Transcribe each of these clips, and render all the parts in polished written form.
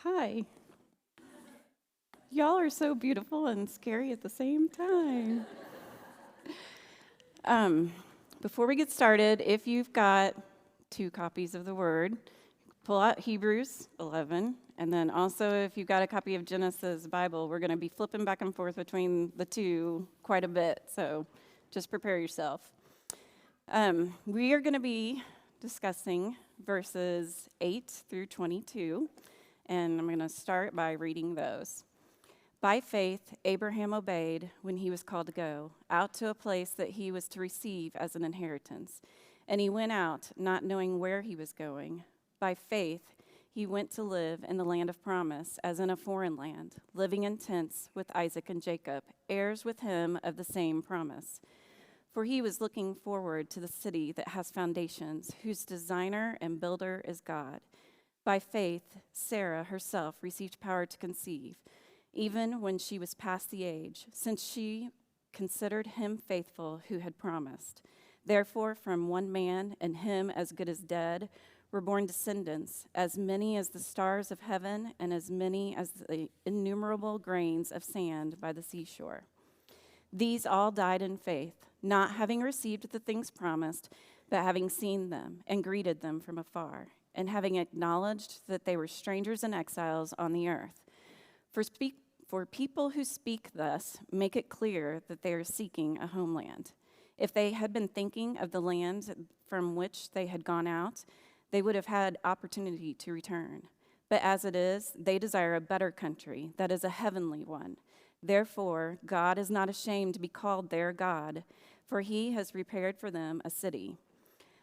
Hi. Y'all are so beautiful and scary at the same time. Um, Before we get started, if you've got 2 copies of the Word, pull out Hebrews 11. And then also, if you've got a copy of Genesis Bible, we're going to be flipping back and forth between the two quite a bit. So just prepare yourself. We are going to be discussing verses 8 through 22. And I'm going to start by reading those. By faith, Abraham obeyed when he was called to go out to a place that he was to receive as an inheritance. And he went out, not knowing where he was going. By faith, he went to live in the land of promise, as in a foreign land, living in tents with Isaac and Jacob, heirs with him of the same promise. For he was looking forward to the city that has foundations, whose designer and builder is God. By faith, Sarah herself received power to conceive, even when she was past the age, since she considered him faithful who had promised. Therefore, from one man, and him as good as dead, were born descendants, as many as the stars of heaven, and as many as the innumerable grains of sand by the seashore. These all died in faith, not having received the things promised, but having seen them and greeted them from afar, and having acknowledged that they were strangers and exiles on the earth. For people who speak thus make it clear that they are seeking a homeland. If they had been thinking of the land from which they had gone out, they would have had opportunity to return. But as it is, they desire a better country, that is a heavenly one. Therefore, God is not ashamed to be called their God, for he has prepared for them a city.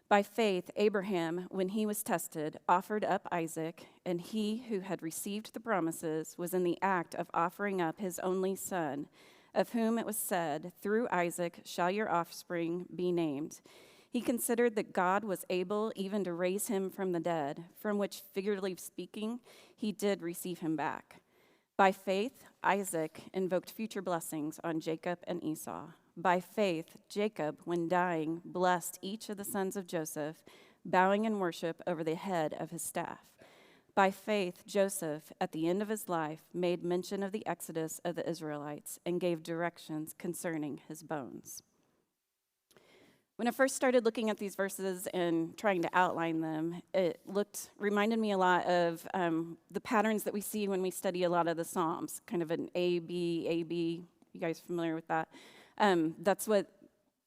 By faith, Abraham, when he was tested, offered up Isaac, and he who had received the promises was in the act of offering up his only son, of whom it was said, "Through Isaac shall your offspring be named." He considered that God was able even to raise him from the dead, from which, figuratively speaking, he did receive him back. By faith, Isaac invoked future blessings on Jacob and Esau. By faith, Jacob, when dying, blessed each of the sons of Joseph, bowing in worship over the head of his staff. By faith, Joseph, at the end of his life, made mention of the exodus of the Israelites and gave directions concerning his bones. When I first started looking at these verses and trying to outline them, it reminded me a lot of the patterns that we see when we study a lot of the Psalms, kind of an A, B, A, B. You guys familiar with that? That's what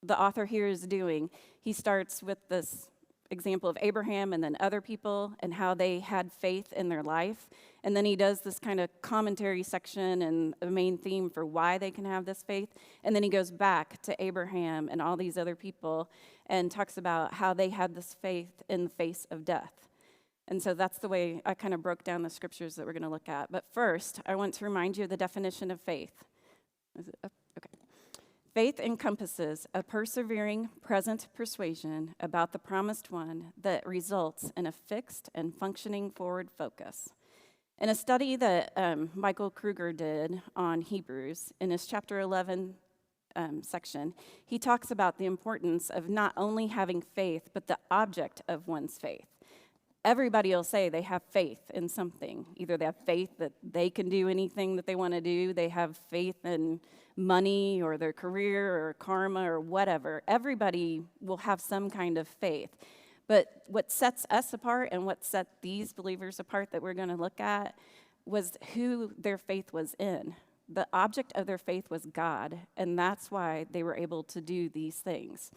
the author here is doing. He starts with this example of Abraham and then other people and how they had faith in their life. And then he does this kind of commentary section and a main theme for why they can have this faith. And then he goes back to Abraham and all these other people and talks about how they had this faith in the face of death. And so that's the way I kind of broke down the scriptures that we're going to look at. But first, I want to remind you of the definition of faith. Is it up? Okay. Faith encompasses a persevering, present persuasion about the promised one that results in a fixed and functioning forward focus. In a study that Michael Kruger did on Hebrews, in his chapter 11 section, he talks about the importance of not only having faith, but the object of one's faith. Everybody will say they have faith in something. Either they have faith that they can do anything that they want to do, they have faith in money or their career or karma or whatever. Everybody will have some kind of faith. But what sets us apart and what set these believers apart that we're going to look at was who their faith was in. The object of their faith was God, and that's why they were able to do these things.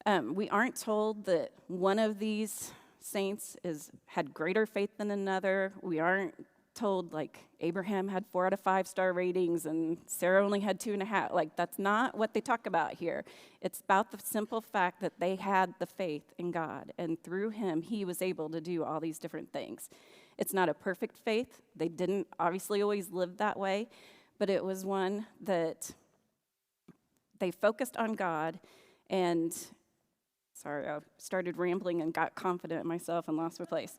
We aren't told that one of these saints had greater faith than another. We aren't told like Abraham had 4 out of 5 star ratings and Sarah only had 2.5. Like, that's not what they talk about here. It's about the simple fact that they had the faith in God, and through him, he was able to do all these different things. It's not a perfect faith. They didn't obviously always live that way, but it was one that they focused on God. And sorry, I started rambling and got confident in myself and lost my place.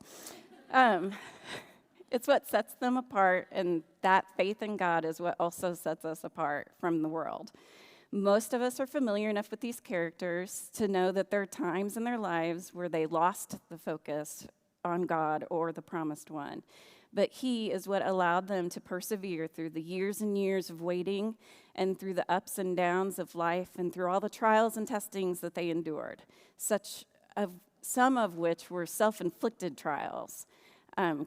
It's what sets them apart, and that faith in God is what also sets us apart from the world. Most of us are familiar enough with these characters to know that there are times in their lives where they lost the focus on God or the promised one. But he is what allowed them to persevere through the years and years of waiting and through the ups and downs of life and through all the trials and testings that they endured, some of which were self-inflicted trials.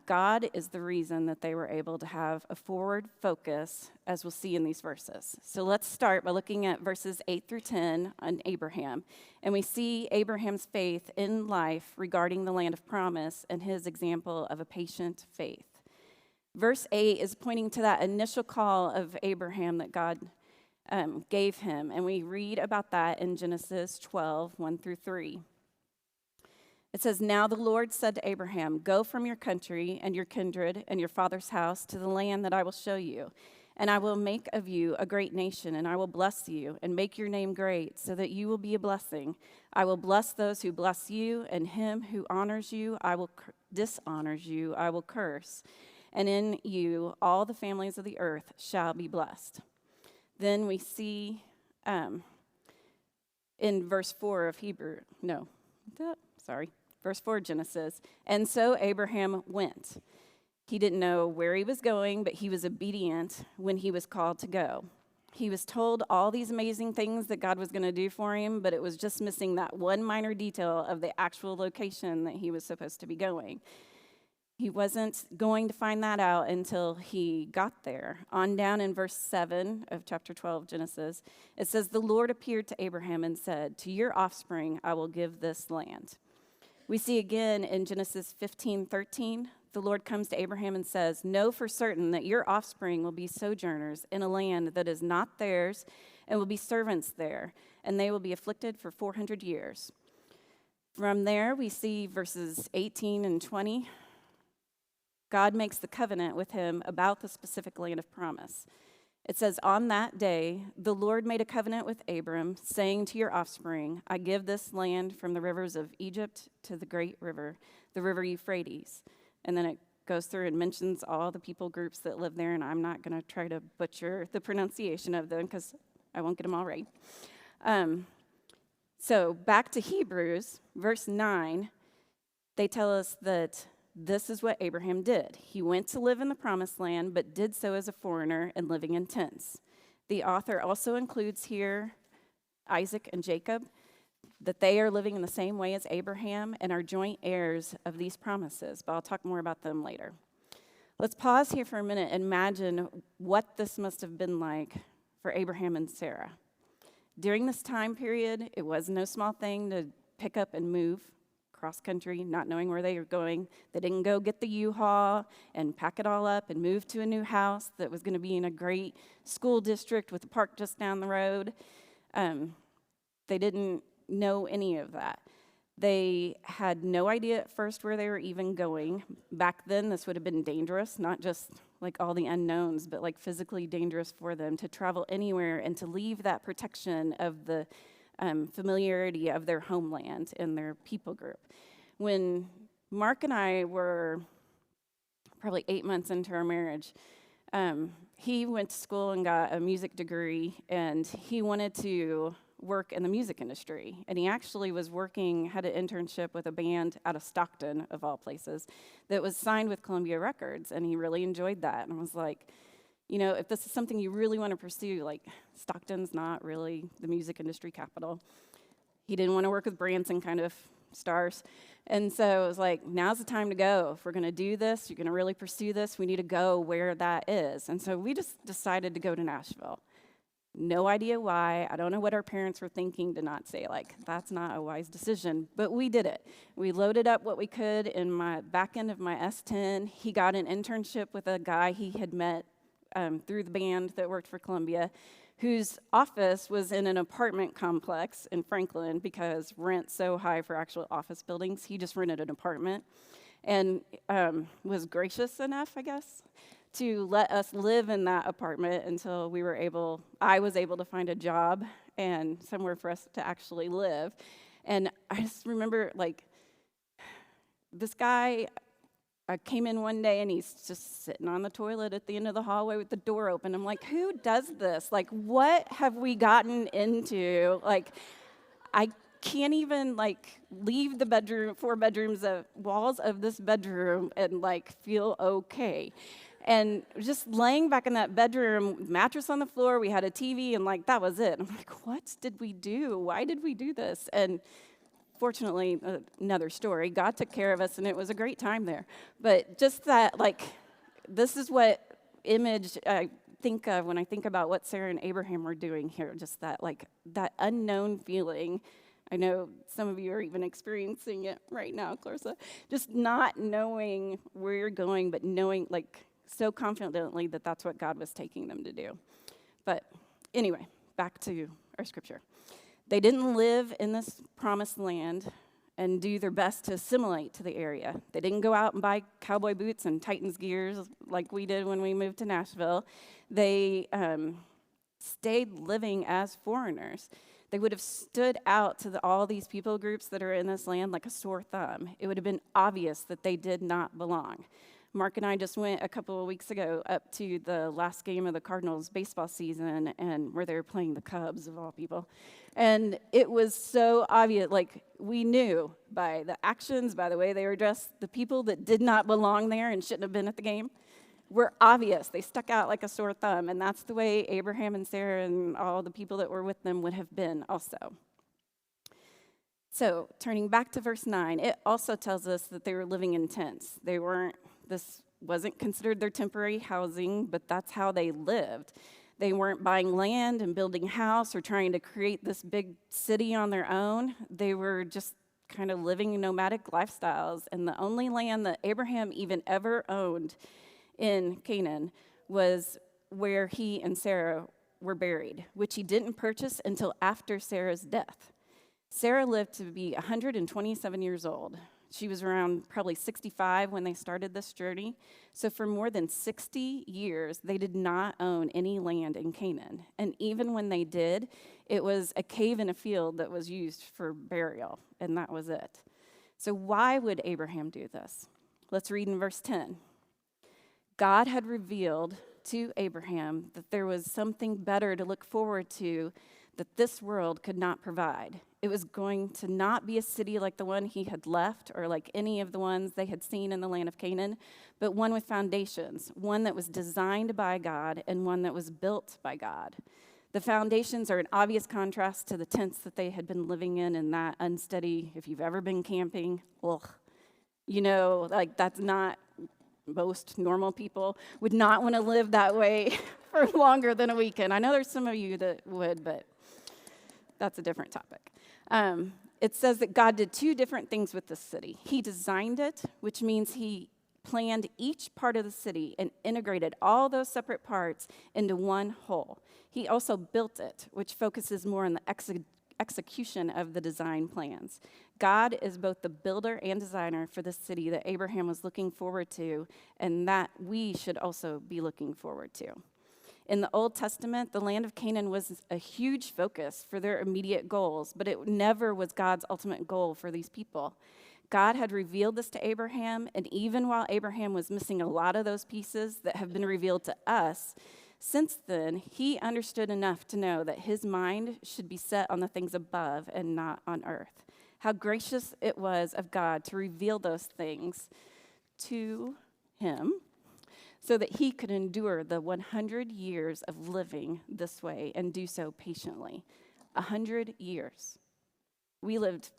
God is the reason that they were able to have a forward focus, as we'll see in these verses. So let's start by looking at verses 8 through 10 on Abraham. And we see Abraham's faith in life regarding the land of promise and his example of a patient faith. Verse 8 is pointing to that initial call of Abraham that God gave him. And we read about that in Genesis 12, 1 through 3. It says, "Now the Lord said to Abraham, 'Go from your country and your kindred and your father's house to the land that I will show you. And I will make of you a great nation, and I will bless you and make your name great so that you will be a blessing. I will bless those who bless you, and him who honors you, dishonors you, I will curse. And in you all the families of the earth shall be blessed.'" Then we see in verse 4 of verse 4 of Genesis, "And so Abraham went." He didn't know where he was going, but he was obedient when he was called to go. He was told all these amazing things that God was going to do for him, but it was just missing that one minor detail of the actual location that he was supposed to be going. He wasn't going to find that out until he got there. On down in verse 7 of chapter 12, Genesis, it says, "The Lord appeared to Abraham and said, 'To your offspring I will give this land.'" We see again in Genesis 15:13, the Lord comes to Abraham and says, "Know for certain that your offspring will be sojourners in a land that is not theirs and will be servants there, and they will be afflicted for 400 years. From there, we see verses 18 and 20. God makes the covenant with him about the specific land of promise. It says, "On that day, the Lord made a covenant with Abram, saying to your offspring, 'I give this land from the rivers of Egypt to the great river, the river Euphrates.'" And then it goes through and mentions all the people groups that live there, and I'm not going to try to butcher the pronunciation of them because I won't get them all right. So back to Hebrews, verse 9, they tell us that this is what Abraham did. He went to live in the promised land, but did so as a foreigner and living in tents. The author also includes here Isaac and Jacob, that they are living in the same way as Abraham and are joint heirs of these promises, but I'll talk more about them later. Let's pause here for a minute and imagine what this must have been like for Abraham and Sarah. During this time period, it was no small thing to pick up and move cross country, not knowing where they were going. They didn't go get the U-Haul and pack it all up and move to a new house that was going to be in a great school district with a park just down the road. They didn't know any of that. They had no idea at first where they were even going. Back then, this would have been dangerous, not just like all the unknowns, but like physically dangerous for them to travel anywhere and to leave that protection of the familiarity of their homeland and their people group. When Mark and I were probably 8 months into our marriage, he went to school and got a music degree, and he wanted to work in the music industry. And he actually had an internship with a band out of Stockton, of all places, that was signed with Columbia Records, and he really enjoyed that. And I was like, you know, if this is something you really want to pursue, like Stockton's not really the music industry capital. He didn't want to work with Branson kind of stars. And so it was like, now's the time to go. If we're going to do this, you're going to really pursue this, we need to go where that is. And so we just decided to go to Nashville. No idea why. I don't know what our parents were thinking to not say, like, that's not a wise decision. But we did it. We loaded up what we could in my back end of my S10. He got an internship with a guy he had met through the band that worked for Columbia, whose office was in an apartment complex in Franklin because rent's so high for actual office buildings. He just rented an apartment and was gracious enough, I guess, to let us live in that apartment until I was able to find a job and somewhere for us to actually live. And I just remember, like, this guy, I came in one day and he's just sitting on the toilet at the end of the hallway with the door open. I'm like, who does this? Like, what have we gotten into? Like, I can't even like leave the bedroom, 4 bedrooms, walls of this bedroom and like feel okay. And just laying back in that bedroom, mattress on the floor, we had a TV, and like that was it. I'm like, what did we do? Why did we do this? And fortunately, another story, God took care of us, and it was a great time there. But just that, like, this is what image I think of when I think about what Sarah and Abraham were doing here, just that, like, that unknown feeling. I know some of you are even experiencing it right now, Clarissa. Just not knowing where you're going, but knowing, like, so confidently that that's what God was taking them to do. But anyway, back to our scripture. They didn't live in this promised land and do their best to assimilate to the area. They didn't go out and buy cowboy boots and Titans gears like we did when we moved to Nashville. They stayed living as foreigners. They would have stood out to all these people groups that are in this land like a sore thumb. It would have been obvious that they did not belong. Mark and I just went a couple of weeks ago up to the last game of the Cardinals baseball season, and where they were playing the Cubs, of all people. And it was so obvious, like we knew by the actions, by the way they were dressed, the people that did not belong there and shouldn't have been at the game were obvious. They stuck out like a sore thumb, and that's the way Abraham and Sarah and all the people that were with them would have been also. So turning back to verse 9, it also tells us that they were living in tents. This wasn't considered their temporary housing, but that's how they lived. They weren't buying land and building a house or trying to create this big city on their own. They were just kind of living nomadic lifestyles. And the only land that Abraham even ever owned in Canaan was where he and Sarah were buried, which he didn't purchase until after Sarah's death. Sarah lived to be 127 years old. She was around probably 65 when they started this journey. So for more than 60 years, they did not own any land in Canaan. And even when they did, it was a cave in a field that was used for burial, and that was it. So why would Abraham do this? Let's read in verse 10. God had revealed to Abraham that there was something better to look forward to that this world could not provide. It was going to not be a city like the one he had left or like any of the ones they had seen in the land of Canaan, but one with foundations, one that was designed by God and one that was built by God. The foundations are an obvious contrast to the tents that they had been living in that unsteady, if you've ever been camping, like that's not, most normal people would not want to live that way for longer than a weekend. I know there's some of you that would, but that's a different topic. It says that God did 2 different things with this city. He designed it, which means he planned each part of the city and integrated all those separate parts into one whole. He also built it, which focuses more on the execution of the design plans. God is both the builder and designer for the city that Abraham was looking forward to, and that we should also be looking forward to. In the Old Testament, the land of Canaan was a huge focus for their immediate goals, but it never was God's ultimate goal for these people. God had revealed this to Abraham, and even while Abraham was missing a lot of those pieces that have been revealed to us, since then, he understood enough to know that his mind should be set on the things above and not on earth. How gracious it was of God to reveal those things to him, so that he could endure the 100 years of living this way and do so patiently. 100 years. We lived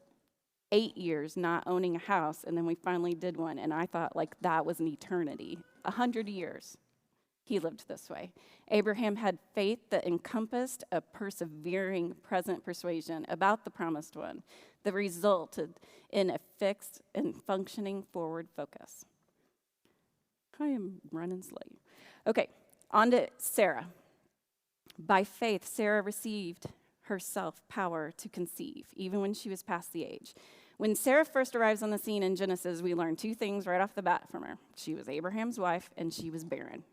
8 years not owning a house, and then we finally did one, and I thought like that was an eternity. 100 years. He lived this way. Abraham had faith that encompassed a persevering present persuasion about the promised one that resulted in a fixed and functioning forward focus. I am running slow. Okay, on to Sarah. By faith, Sarah received herself power to conceive, even when she was past the age. When Sarah first arrives on the scene in Genesis, we learn 2 things right off the bat from her. She was Abraham's wife, and she was barren.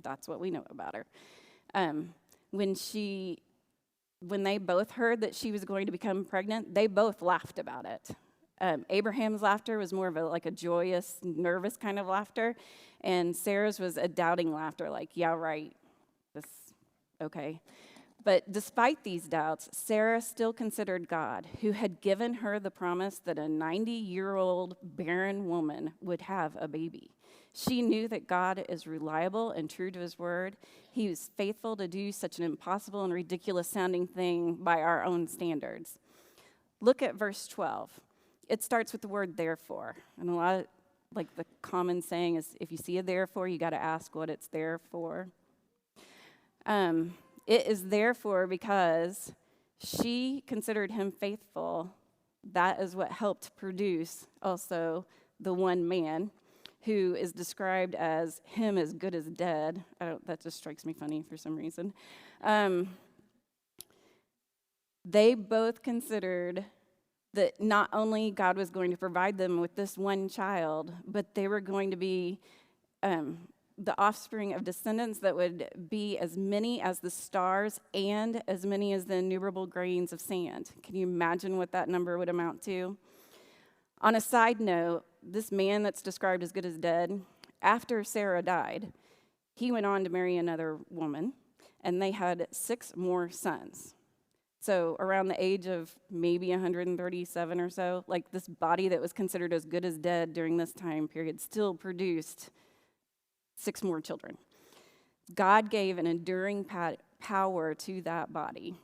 That's what we know about her. When they both heard that she was going to become pregnant, they both laughed about it. Abraham's laughter was more of a joyous, nervous kind of laughter, and Sarah's was a doubting laughter, like, yeah, right, this, okay. But despite these doubts, Sarah still considered God, who had given her the promise that a 90-year-old barren woman would have a baby. She knew that God is reliable and true to his word. He was faithful to do such an impossible and ridiculous sounding thing by our own standards. Look at verse 12. It starts with the word therefore. And a lot of, like the common saying is, if you see a therefore, you got to ask what it's there for. It is therefore because she considered him faithful. That is what helped produce also the one man who is described as him as good as dead. That just strikes me funny for some reason. They both considered that not only God was going to provide them with this one child, but they were going to be the offspring of descendants that would be as many as the stars and as many as the innumerable grains of sand. Can you imagine what that number would amount to? On a side note, this man that's described as good as dead, after Sarah died, he went on to marry another woman, and they had 6 more sons. So around the age of maybe 137 or so, like this body that was considered as good as dead during this time period still produced 6 more children. God gave an enduring power to that body.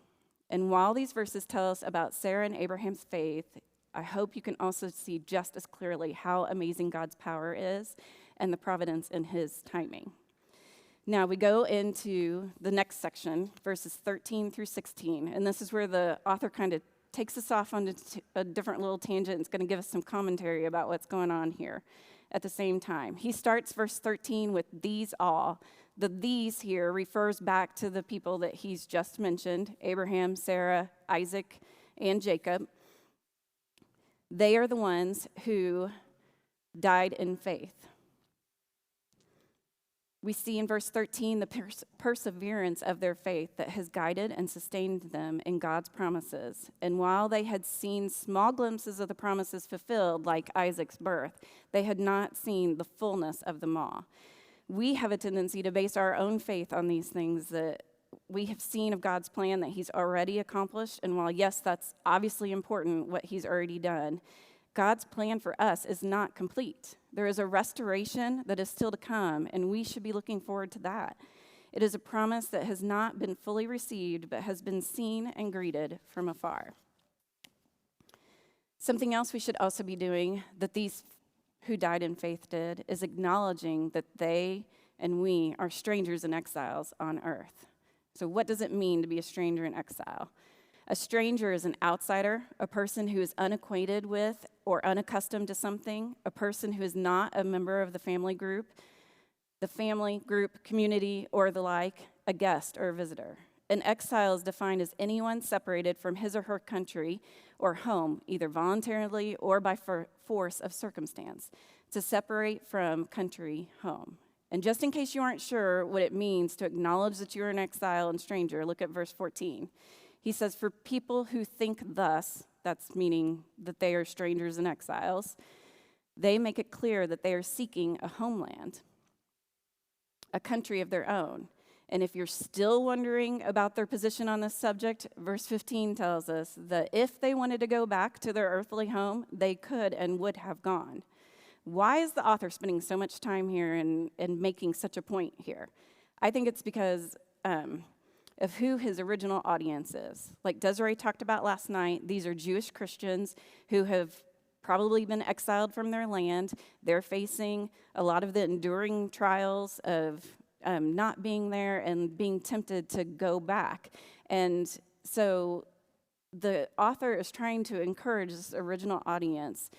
And while these verses tell us about Sarah and Abraham's faith, I hope you can also see just as clearly how amazing God's power is and the providence in his timing. Now we go into the next section, verses 13 through 16, and this is where the author kind of takes us off on a different little tangent. It's going to give us some commentary about what's going on here at the same time. He starts verse 13 with these all. The these here refers back to the people that he's just mentioned, Abraham, Sarah, Isaac, and Jacob. They are the ones who died in faith. We see in verse 13 the perseverance of their faith that has guided and sustained them in God's promises. And while they had seen small glimpses of the promises fulfilled, like Isaac's birth, they had not seen the fullness of them all. We have a tendency to base our own faith on these things that we have seen of God's plan that he's already accomplished. And while, yes, that's obviously important, what he's already done, God's plan for us is not complete. There is a restoration that is still to come, and we should be looking forward to that. It is a promise that has not been fully received, but has been seen and greeted from afar. Something else we should also be doing that these who died in faith did is acknowledging that they and we are strangers and exiles on earth. So what does it mean to be a stranger in exile? A stranger is an outsider, a person who is unacquainted with or unaccustomed to something, a person who is not a member of the family group, community, or the like, a guest or a visitor. An exile is defined as anyone separated from his or her country or home, either voluntarily or by force of circumstance, to separate from country, home. And just in case you aren't sure what it means to acknowledge that you're an exile and stranger, look at verse 14. He says, for people who think thus, that's meaning that they are strangers and exiles, they make it clear that they are seeking a homeland, a country of their own. And if you're still wondering about their position on this subject, verse 15 tells us that if they wanted to go back to their earthly home, they could and would have gone. Why is the author spending so much time here and making such a point here? I think it's because of who his original audience is. Like Desiree talked about last night, these are Jewish Christians who have probably been exiled from their land. They're facing a lot of the enduring trials of not being there and being tempted to go back. And so the author is trying to encourage this original audience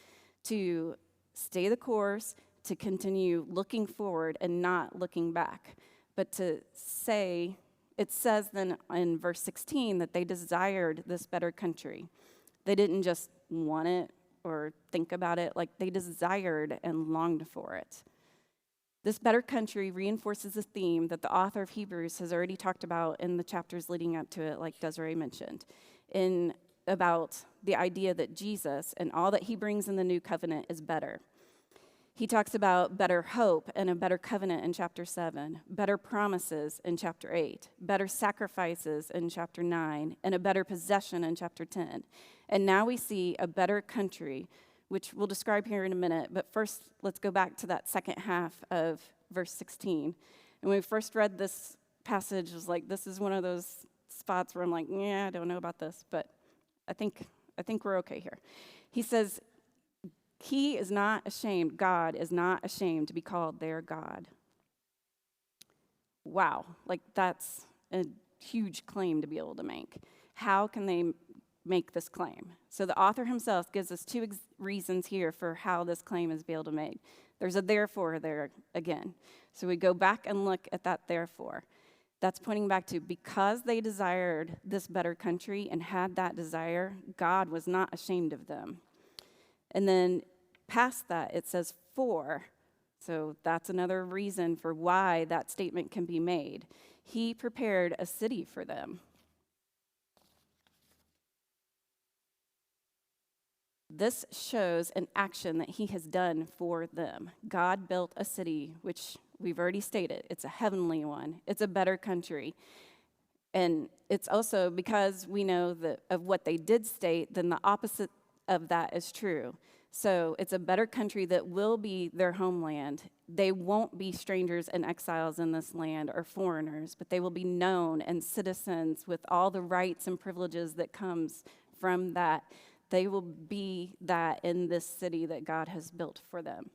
to stay the course, to continue looking forward and not looking back, but to say, it says then in verse 16 that they desired this better country. They didn't just want it or think about it, like they desired and longed for it. This better country reinforces the theme that the author of Hebrews has already talked about in the chapters leading up to it, like Desiree mentioned, in about the idea that Jesus and all that he brings in the new covenant is better. He talks about better hope and a better covenant in chapter 7, better promises in chapter 8, better sacrifices in chapter 9, and a better possession in chapter 10. And now we see a better country, which we'll describe here in a minute. But first, let's go back to that second half of verse 16. And when we first read this passage, it was like, this is one of those spots where I'm like, yeah, I don't know about this, but I think we're okay here. He says, he is not ashamed, God is not ashamed to be called their God. Wow, like that's a huge claim to be able to make. How can they make this claim? So the author himself gives us two reasons here for how this claim is able to make. There's a therefore there again. So we go back and look at that therefore. That's pointing back to because they desired this better country and had that desire, God was not ashamed of them. And then past that, it says for. So that's another reason for why that statement can be made. He prepared a city for them. This shows an action that he has done for them. God built a city, which we've already stated. It's a heavenly one. It's a better country. And it's also because we know that of what they did state, then the opposite of that is true. So it's a better country that will be their homeland. They won't be strangers and exiles in this land or foreigners, but they will be known and citizens with all the rights and privileges that comes from that. They will be that in this city that God has built for them.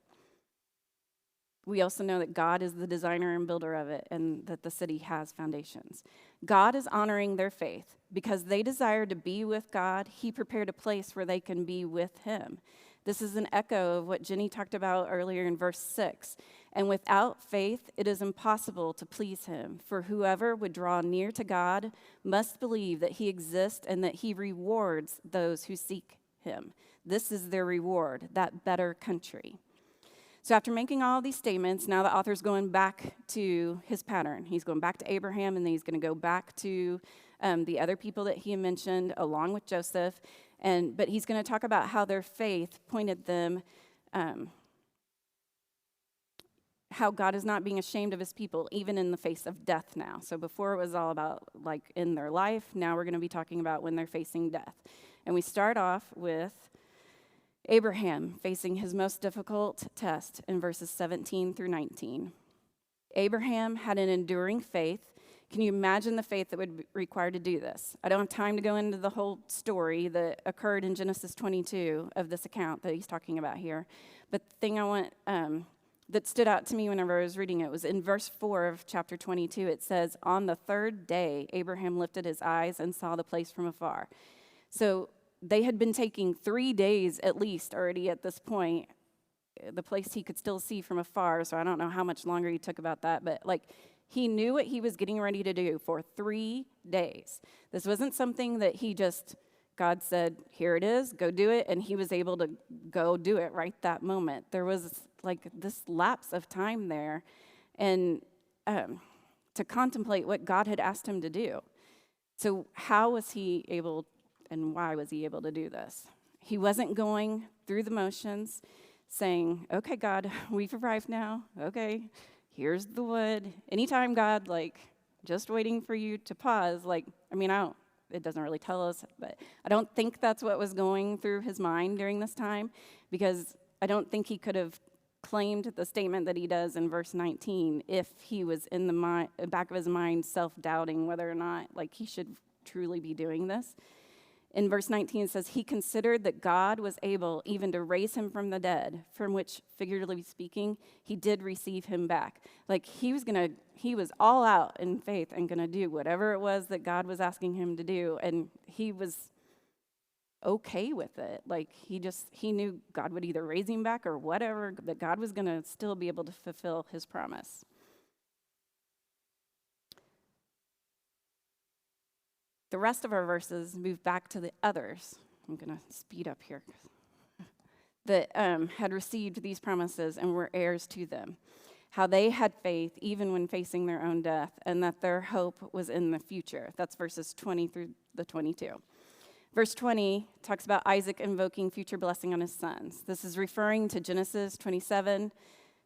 We also know that God is the designer and builder of it and that the city has foundations. God is honoring their faith. Because they desire to be with God, he prepared a place where they can be with him. This is an echo of what Jenny talked about earlier in verse 6. And without faith, it is impossible to please him. For whoever would draw near to God must believe that he exists and that he rewards those who seek him. This is their reward, that better country. So after making all these statements, now the author's going back to his pattern. He's going back to Abraham, and then he's going to go back to the other people that he mentioned along with Joseph. But he's going to talk about how their faith pointed them, how God is not being ashamed of his people, even in the face of death now. So before it was all about like in their life, now we're going to be talking about when they're facing death. And we start off with Abraham facing his most difficult test in verses 17 through 19. Abraham had an enduring faith. Can you imagine the faith that would be required to do this? I don't have time to go into the whole story that occurred in Genesis 22 of this account that he's talking about here. But the thing I want that stood out to me whenever I was reading it was in verse 4 of chapter 22. It says, on the third day, Abraham lifted his eyes and saw the place from afar. So they had been taking 3 days at least already at this point, the place he could still see from afar. So I don't know how much longer he took about that, but like he knew what he was getting ready to do for 3 days. This wasn't something that God said, here it is, go do it, and he was able to go do it right that moment. There was like this lapse of time there and to contemplate what God had asked him to do. So how was he able and why was he able to do this? He wasn't going through the motions saying, okay, God, we've arrived now. Okay, here's the wood. Anytime, God, like, just waiting for you to pause. Like, it doesn't really tell us, but I don't think that's what was going through his mind during this time, because I don't think he could have claimed the statement that he does in verse 19 if he was in the back of his mind self-doubting whether or not, like, he should truly be doing this. In verse 19, it says, he considered that God was able even to raise him from the dead, from which, figuratively speaking, he did receive him back. Like, he was all out in faith and going to do whatever it was that God was asking him to do, and he was okay with it. Like, he knew God would either raise him back or whatever, that God was going to still be able to fulfill his promise. The rest of our verses move back to the others. I'm going to speed up here. That had received these promises and were heirs to them. How they had faith even when facing their own death, and that their hope was in the future. That's verses 20 through the 22. Verse 20 talks about Isaac invoking future blessing on his sons. This is referring to Genesis 27,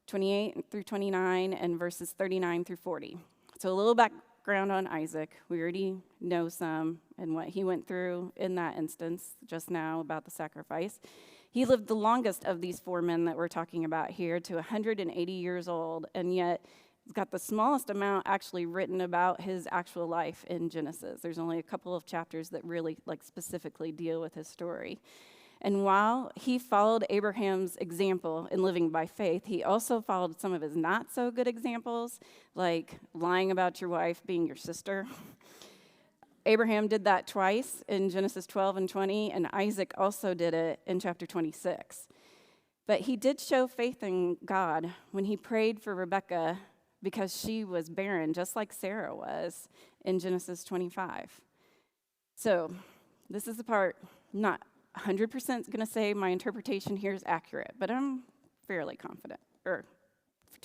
28 through 29, and verses 39 through 40. So a little background on Isaac. We already know some and what he went through in that instance just now about the sacrifice. He lived the longest of these four men that we're talking about here to 180 years old, and yet he's got the smallest amount actually written about his actual life in Genesis. There's only a couple of chapters that really specifically deal with his story. And while he followed Abraham's example in living by faith, he also followed some of his not so good examples, like lying about your wife being your sister. Abraham did that twice in Genesis 12 and 20, and Isaac also did it in chapter 26. But he did show faith in God when he prayed for Rebekah because she was barren, just like Sarah was in Genesis 25. So this is the part, not 100% going to say my interpretation here is accurate, but I'm fairly confident, or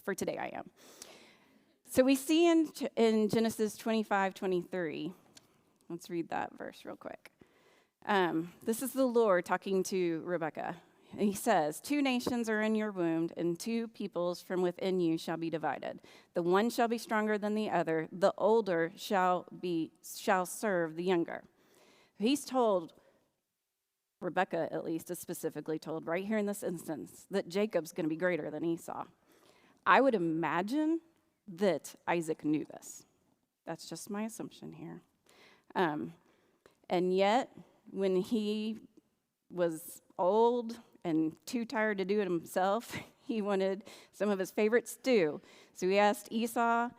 for today I am. So we see in Genesis 25, 23, let's read that verse real quick. This is the Lord talking to Rebekah. And he says, 2 nations are in your womb, and 2 peoples from within you shall be divided. The one shall be stronger than the other. The older shall serve the younger. He's told, Rebekah at least is specifically told right here in this instance, that Jacob's going to be greater than Esau. I would imagine that Isaac knew this. That's just my assumption here. And yet, when he was old and too tired to do it himself, he wanted some of his favorite stew. So he asked Esau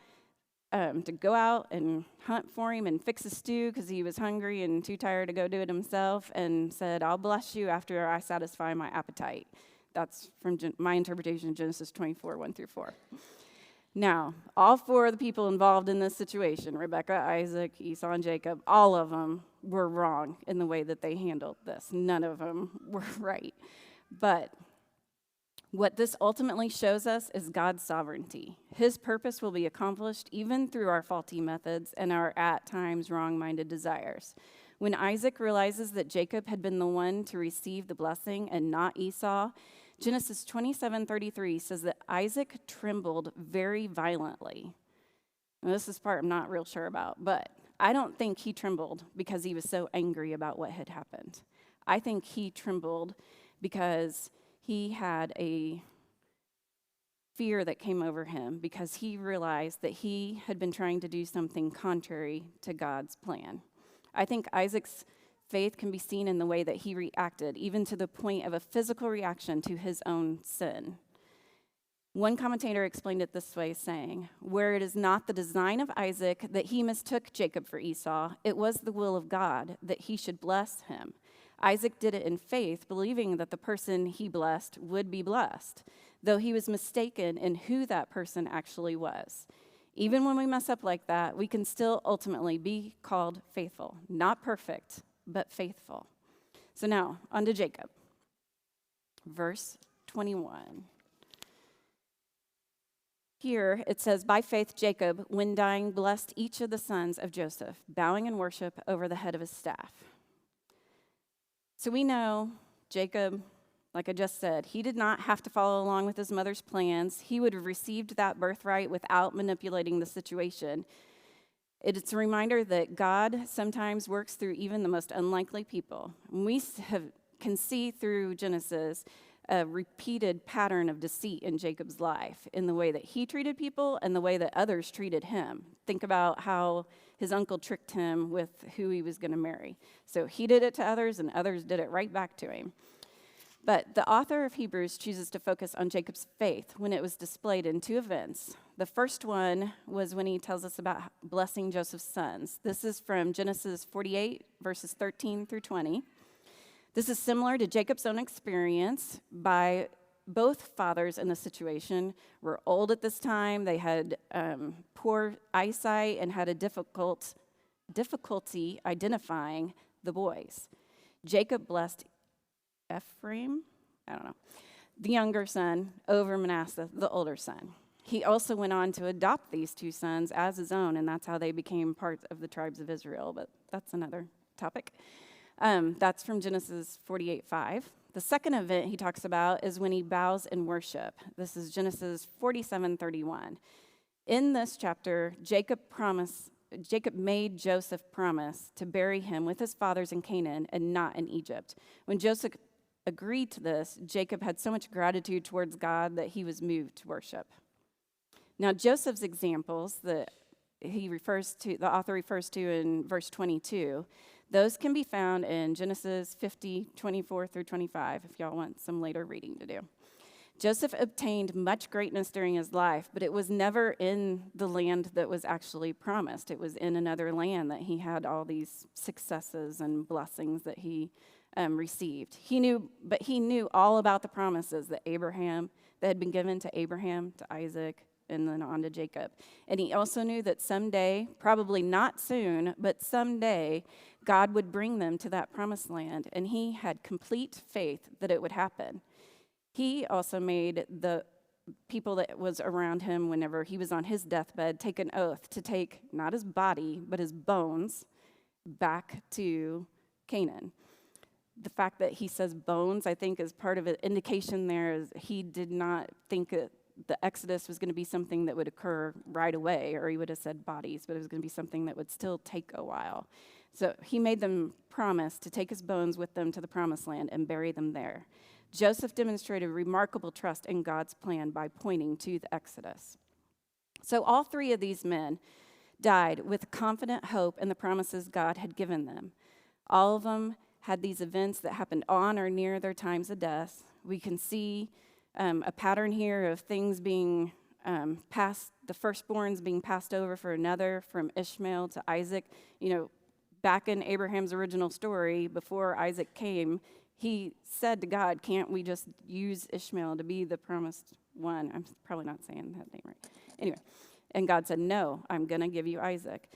to go out and hunt for him and fix a stew because he was hungry and too tired to go do it himself, and said, I'll bless you after I satisfy my appetite. That's from my interpretation of Genesis 24, 1 through 4. Now, all 4 of the people involved in this situation, Rebekah, Isaac, Esau, and Jacob, all of them were wrong in the way that they handled this. None of them were right. But what this ultimately shows us is God's sovereignty. His purpose will be accomplished even through our faulty methods and our at times wrong-minded desires. When Isaac realizes that Jacob had been the one to receive the blessing and not Esau, Genesis 27:33 says that Isaac trembled very violently. Now, this is part I'm not real sure about, but I don't think he trembled because he was so angry about what had happened. I think he trembled because he had a fear that came over him because he realized that he had been trying to do something contrary to God's plan. I think Isaac's faith can be seen in the way that he reacted, even to the point of a physical reaction to his own sin. One commentator explained it this way, saying, where it is not the design of Isaac that he mistook Jacob for Esau, it was the will of God that he should bless him. Isaac did it in faith, believing that the person he blessed would be blessed, though he was mistaken in who that person actually was. Even when we mess up like that, we can still ultimately be called faithful, not perfect, but faithful. So now, on to Jacob. Verse 21. Here it says, by faith Jacob, when dying, blessed each of the sons of Joseph, bowing in worship over the head of his staff. So we know Jacob, like I just said, he did not have to follow along with his mother's plans. He would have received that birthright without manipulating the situation. It's a reminder that God sometimes works through even the most unlikely people. And we can see through Genesis a repeated pattern of deceit in Jacob's life in the way that he treated people and the way that others treated him. Think about how his uncle tricked him with who he was going to marry. So he did it to others, and others did it right back to him. But the author of Hebrews chooses to focus on Jacob's faith when it was displayed in 2 events. The first one was when he tells us about blessing Joseph's sons. This is from Genesis 48, verses 13 through 20. This is similar to Jacob's own experience. By both fathers in the situation were old at this time. They had poor eyesight and had a difficulty identifying the boys. Jacob blessed Ephraim, the younger son, over Manasseh, the older son. He also went on to adopt these 2 sons as his own, and that's how they became part of the tribes of Israel, but that's another topic. That's from Genesis 48:5. The second event he talks about is when he bows in worship. This is Genesis 47:31. In this chapter, Jacob made Joseph promise to bury him with his fathers in Canaan and not in Egypt. When Joseph agreed to this, Jacob had so much gratitude towards God that he was moved to worship. Now, Joseph's examples that the author refers to in verse 22, those can be found in Genesis 50:24 through 25, if y'all want some later reading to do. Joseph obtained much greatness during his life, but it was never in the land that was actually promised. It was in another land that he had all these successes and blessings that he received. He knew all about the promises that had been given to Abraham, to Isaac, and then on to Jacob. And he also knew that someday, probably not soon, but someday, God would bring them to that promised land. And he had complete faith that it would happen. He also made the people that was around him whenever he was on his deathbed take an oath to take not his body, but his bones back to Canaan. The fact that he says bones, I think, is part of an indication there is he did not think that the Exodus was going to be something that would occur right away, or he would have said bodies, but it was going to be something that would still take a while. So he made them promise to take his bones with them to the promised land and bury them there. Joseph demonstrated remarkable trust in God's plan by pointing to the Exodus. So all three of these men died with confident hope in the promises God had given them. All of them had these events that happened on or near their times of death. We can see a pattern here of things being passed, the firstborns being passed over for another, from Ishmael to Isaac. Back in Abraham's original story, before Isaac came, he said to God, can't we just use Ishmael to be the promised one? I'm probably not saying that name right. Anyway, and God said, no, I'm going to give you Isaac.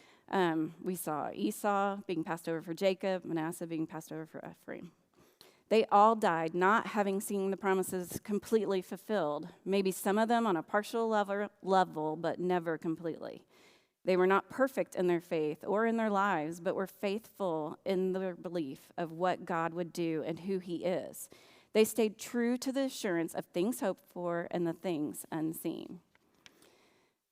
We saw Esau being passed over for Jacob, Manasseh being passed over for Ephraim. They all died not having seen the promises completely fulfilled, maybe some of them on a partial level, but never completely. They were not perfect in their faith or in their lives, but were faithful in their belief of what God would do and who he is. They stayed true to the assurance of things hoped for and the things unseen.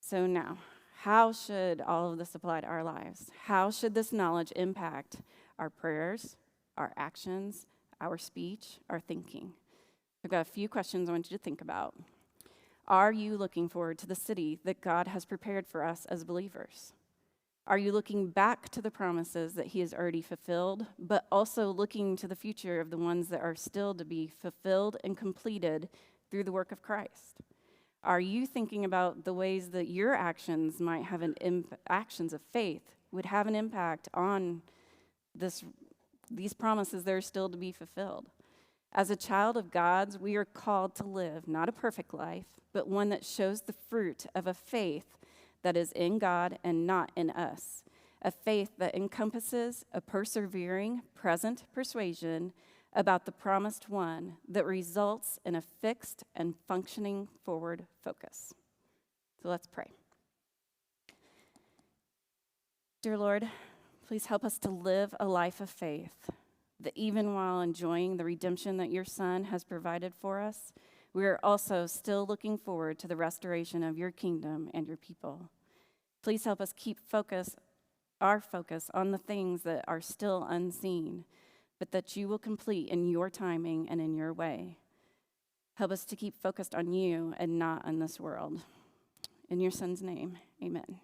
So now, how should all of this apply to our lives? How should this knowledge impact our prayers, our actions, our speech, our thinking? I've got a few questions I want you to think about. Are you looking forward to the city that God has prepared for us as believers? Are you looking back to the promises that he has already fulfilled, but also looking to the future of the ones that are still to be fulfilled and completed through the work of Christ? Are you thinking about the ways that your actions might have actions of faith would have an impact on these promises that are still to be fulfilled? As a child of God's, we are called to live not a perfect life, but one that shows the fruit of a faith that is in God and not in us. A faith that encompasses a persevering, present persuasion about the promised one that results in a fixed and functioning forward focus. So let's pray. Dear Lord, please help us to live a life of faith, that even while enjoying the redemption that your Son has provided for us, we are also still looking forward to the restoration of your kingdom and your people. Please help us keep our focus on the things that are still unseen, but that you will complete in your timing and in your way. Help us to keep focused on you and not on this world. In your Son's name, amen.